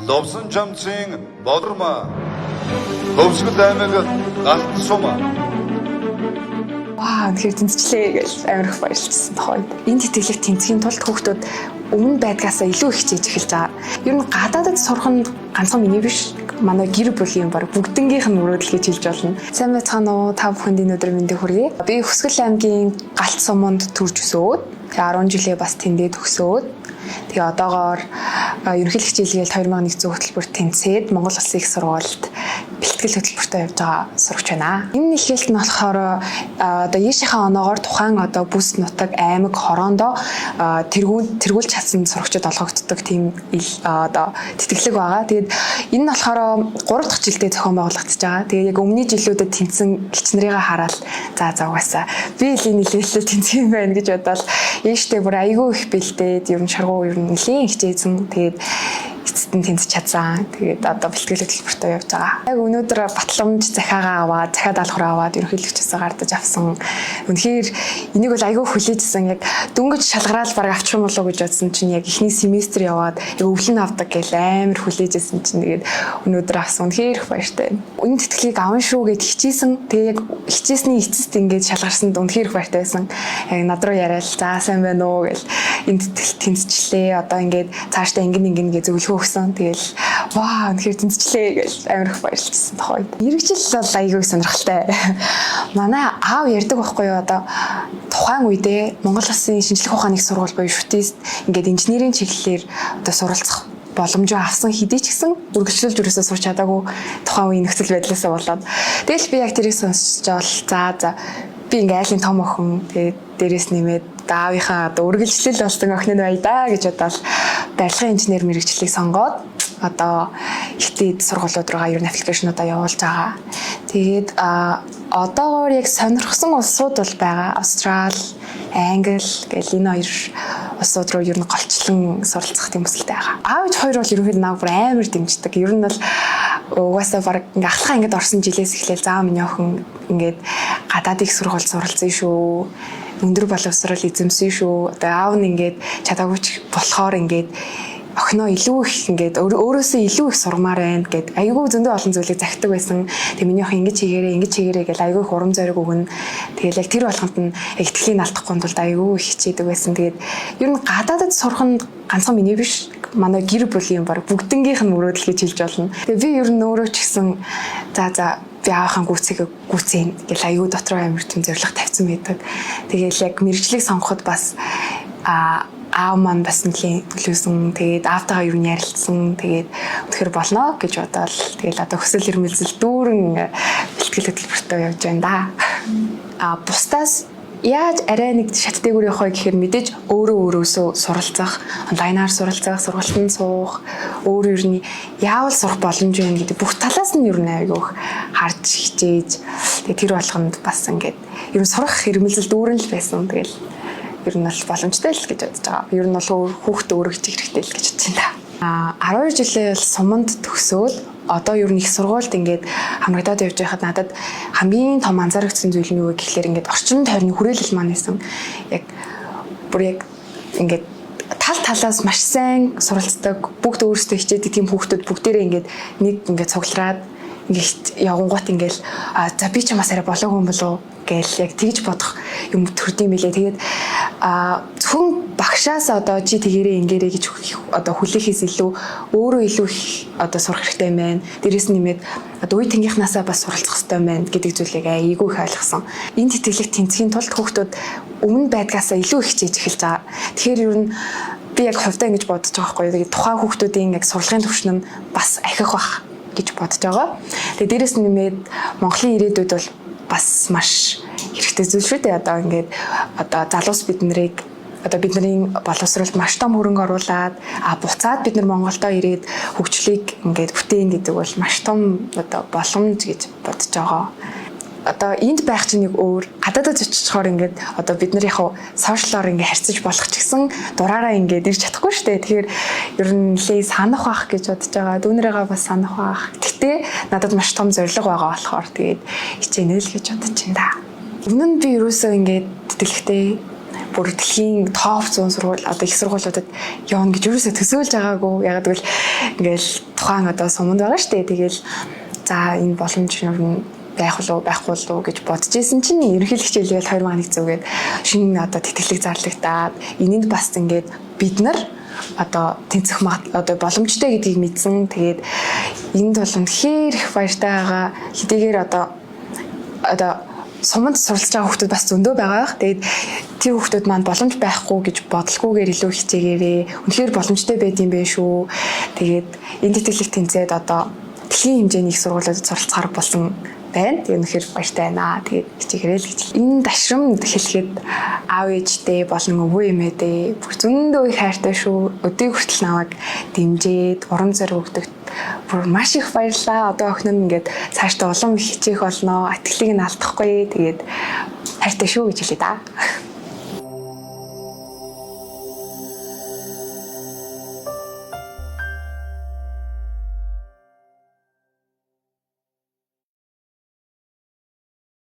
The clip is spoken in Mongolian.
Ловсон чамцын болорма хөвсгөл аймаг галт сум. Тэгэхээр тэнцвчлээ гэж амар их баярлсан тохойд. Энэ тэтгэлэг тэнцхийн тулд хүүхдүүд өмнө байдгаасаа илүү их хичээж эхэлж байгаа. Ер нь гадаадд сурах нь ганцхан миний биш. Манай гэр бүлийн баг бүгднгийнх нь мөрөөдөл гэж хэлж болно. Сайн байцгаана уу? Та бүхэнд энэ өдөр мэндийг хүргэе. Би Хүсгэл аймгийн Галт суманд төрж өсөөд 10 жилээ бас тэндээ төгсөөд тэгээ одоогоор ерөнхийлөгч хичээлгээл 2001 хөтөлбөрт тэнцээд Монгол Улсын их сургуульд бэлтгэл хөтөлбөртөө явж байгаа сурагч байна. Энэ нийлхээлт нь болохоор одоо ийшийнхээ оноогоор тухайн одоо бүс нутаг аймаг хороондоо тэргүүлж чадсан сурагчид олгогддог тийм одоо тэтгэлэг байгаа. Тэгээд энэ нь болохоор 3 дахь жилдээ зохион байгуулагдаж байгаа. Тэгээд яг өмнөний жилүүдэд тэнцсэн гэгчнэрийгээ хараад за угаасаа би л энэ нийлхээлтэд тэнцэх юм байна гэж бодоод ийштэй бүр айгүй их бэлдээд ер нь шаргуу ер нь нэлийн хичээсэн. Тэгээд эцэст нь тэнцэж чадсан. Тэгээд одоо бэлтгэл хөтөлбөртөө явж байгаа. Яг өнөөдөр батламж захиагаа аваад, захиа даалгавраа аваад ерөнхийлөгчөөсөө гардаж авсан. Үнэхээр энийг бол айгүй хүлээжсэн. Яг дөнгөж шалгараал баг авчих юм болоо гэж бодсон чинь яг эхний семестр яваад яг өвлөн авдаг гэл амар хүлээжсэн чинь тэгээд өнөөдөр авсан. Үнэхээр их баяртай. Энэ тэтгэлгийг аван шүү гэд хичээсэн. Тэгээд яг хичээсний эцэст ингээд шалгарсанд үнэхээр их баяртай байсан. Яг над руу яриад за сайн байна уу гэл энэ тэтгэл тэнцчлээ. Одоо ингээд цаашдаа ингэн гэж зөвлөгөө өгсөн. Тэгэл үнэхээр тэнцчлээ гэж амар их баярлсан тохойд. Мэргэжил бол айгүй сонирхолтой. Манай аав ярьдаг байхгүй юу одоо тухайн үедээ Монгол Улсын шинжлэх ухааны их сургууль буюу ШУТИСт ингээд инженерийн чиглэлээр одоо суралцах боломжоо авсан хэдий ч гэсэн үргэлжлүүлж өрөөсөө сурч чадаагүй тухайн үеийн нөхцөл байдлаасаа болоод тэгэл би яг тэрийг сонсч жаал за би ингээ айлын том охин тэгээд дээрэс нэмээд аавынхаа одоо үргэлжлэл болсон охин нь бай да гэж бодоод барилгын инженер мэргэжлийг сонгоод одоо ихтэй сургуулиуд руугаа ер нь аппликейшнуудаа явуулж байгаа. Тэгээд одоогоор яг сонирхсан улсууд бол байгаа. Австрал, Англи гэл энэ хоёр улсууд руу ер нь голчлон суралцах тийм хүсэлтэй байгаа. Аавч хоёр бол ерөнхийдөө намайг бүр амар дэмждэг. Ер нь бол угаасаа баг ингээ ахлахаа ингээд орсон жилээс эхлээл заа миний охин ингээд гадаад их сургуульд суралцсан шүү. Өндөр боловсрол эзэмсэн шүү. Одоо аав нь ингээд чадаагүйч болохоор ингээд охиноо илүү их ингээд өөрөөсөө илүү их сурмаар байна гэд айгүй зөндөө олон зүйлийг захидаг байсан. Тэгээ миний охин ингэж хийгээрээ гэл айгүй их урам зориг өгнө. Тэгэл яг тэр болгонд нь ихтгэлийн алдахгүй тулд айгүй их хичээдэг байсан. Тэгээд ер нь гадаадд сурах нь ганцхан миний биш. Манай гэр бүлийн баг бүгднгийнх нь мөрөөдөл гэж хэлж болно. Тэгээ би ер нь өөрөө ч гэсэн за би аахын гүцэн гэл аюу дотроо амар тийм зориг тавьсан байдаг. Тэгээл яг мэргэжлийг сонгоход бас аав маань бас нэлийн төлөөсөн. Тэгээд аавтайгаа юу ярилцсан. Тэгээд өнөхөр болно гэж бодоод тэгэл одоо хөсөл ирмэлзэл дүүрэн бэлтгэл хөтөлбөртөө явж байна да. Бусдаас яаж арай нэг шат дээгүүр явах вэ гэхээр мэдээж өөрөөсөө суралцах, онлайнаар суралцах, сургалтанд суух, өөр ер нь яавал сурах боломж байна гэдэг бүх талаас нь ер нь айгүйх харж хичээж тэгээд тэр болгонд бас ингээд ер нь сурах хэрмэлзэл дүүрэн л байсан. Тэгэл ер нь бол боломжтой л гэж бодож байгаа. Ер нь бол хүүхдээ өөрөө хичээх хэрэгтэй л гэж бодож байна. 12 жилээ бол суманд төгсөөд одоо ер нь их сургуульд ингээд хамрагдаад явж байхад надад хамгийн том анзаарэгдсэн зүйл нь юу вэ гэхлээр ингээд орчин тойрны хүрээлэл маань байсан. Яг бүр яг ингээд талаас маш сайн суралцдаг, бүгд өөрсдөө хичээдэг тийм хүүхдүүд бүгдээрээ ингээд нэг ингээд цуглараад ингээд явгангуут ингээд за би ч бас арай болоогүй юм болов гэл яг тэгж бодох юм төрдөм билээ. Тэгээд зөвхөн багшаас одоо чи тэгэрээ ингээрэй гэж одоо хүлээхээс илүү өөрөө илүү их одоо сурах хэрэгтэй байна. Дээрээс нэмээд одоо үе тэнгийнхнаасаа бас суралцах хэрэгтэй байна гэдэг зүйлийг айгүй их ойлгосон. Энэ тэтгэлэг тэнцхийн тулд хүүхдүүд өмнө байдгаасаа илүү их хичээж эхэлж байгаа. Тэгэхээр ер нь би яг хувьдаа ингэж бодож байгаа байхгүй юу. Тэгээд тухайн хүүхдүүдийн яг сурлагын төвшин нь бас ахих бах гэж бодож байгаа. Тэгээд дээрээс нэмээд Монголын ирээдүйд бол бас маш хэрэгтэй зүйл шүү дээ. Одоо ингээд одоо залуус бидний боловсролд маш том хөрөнгө оруулаад буцаад бид нар Монголдо ирээд хөгжлийг ингээд бүтээн гэдэг бол маш том одоо боломж гэж бодож байгаа. Одоо энд байх чинь нэг өөр гадаадд очичхоор ингээд одоо бид нар яг сошиалоор ингээд харьцаж болох ч гэсэн дураараа ингээд ирж чадахгүй шүү дээ. Тэгэхээр ер нь нэлээ санах байх гэж бодож байгаа. Дүүнэрээгээ бас санах байх. Гэхдээ надад маш том зорилго байгаа болохоор тэгээд хичээнэ л гэж бодож байна да. Өмнө нь би ерөөсөө ингээд тэтгэлэгтэй бүр дэлхийн топ 100 сургууль одоо их сургуулиудад явна гэж юусоо төсөөлж байгаагүй. Яг гэвэл ингээл тухайн одоо суманд байгаа штэ. Тэгэл за энэ боломж нь байх уу байхгүй уу гэж бодож исэн чинь ерөнхийлөгч хичээлгээл 2100 гээд шинэ одоо тэтгэлэг зарлагтаад энэнд бас ингээд бид нар одоо тэнцэх одоо боломжтой гэдгийг мэдсэн. Тэгээд энд бол үнэхээр их баяртай байгаа. Хэдийгээр одоо суманд суралцж байгаа хүмүүс бас зөндөө байгаа. Тэгээд тэр хүмүүс маань боломж байхгүй гэж бодлогоогоор илүү хичээгээрээ үнэхээр боломжтой байдсан байх шүү. Тэгээд энэ тэтгэлэг тэнцээд одоо дэлхийн хэмжээний их сургуулиудад суралцахаар болсон байна. Тэгээ үнэхээр баяртай байна. Тэгээд хичээгээрэй л гэж. Энэ дашрамд хэлэхэд аав ээжтэй болон өвөө эмээдээ бүр зөндөө их хайртай шүү. Өдөө хүртэл намайг дэмжиж, урам зориг өгдөгт бүр маш их баярлалаа. Одоо охин нь ингээд цаашдаа улам их хичээх болноо. Итгэлийг нь алдахгүй. Тэгээд хайртай шүү гэж хэлээ да.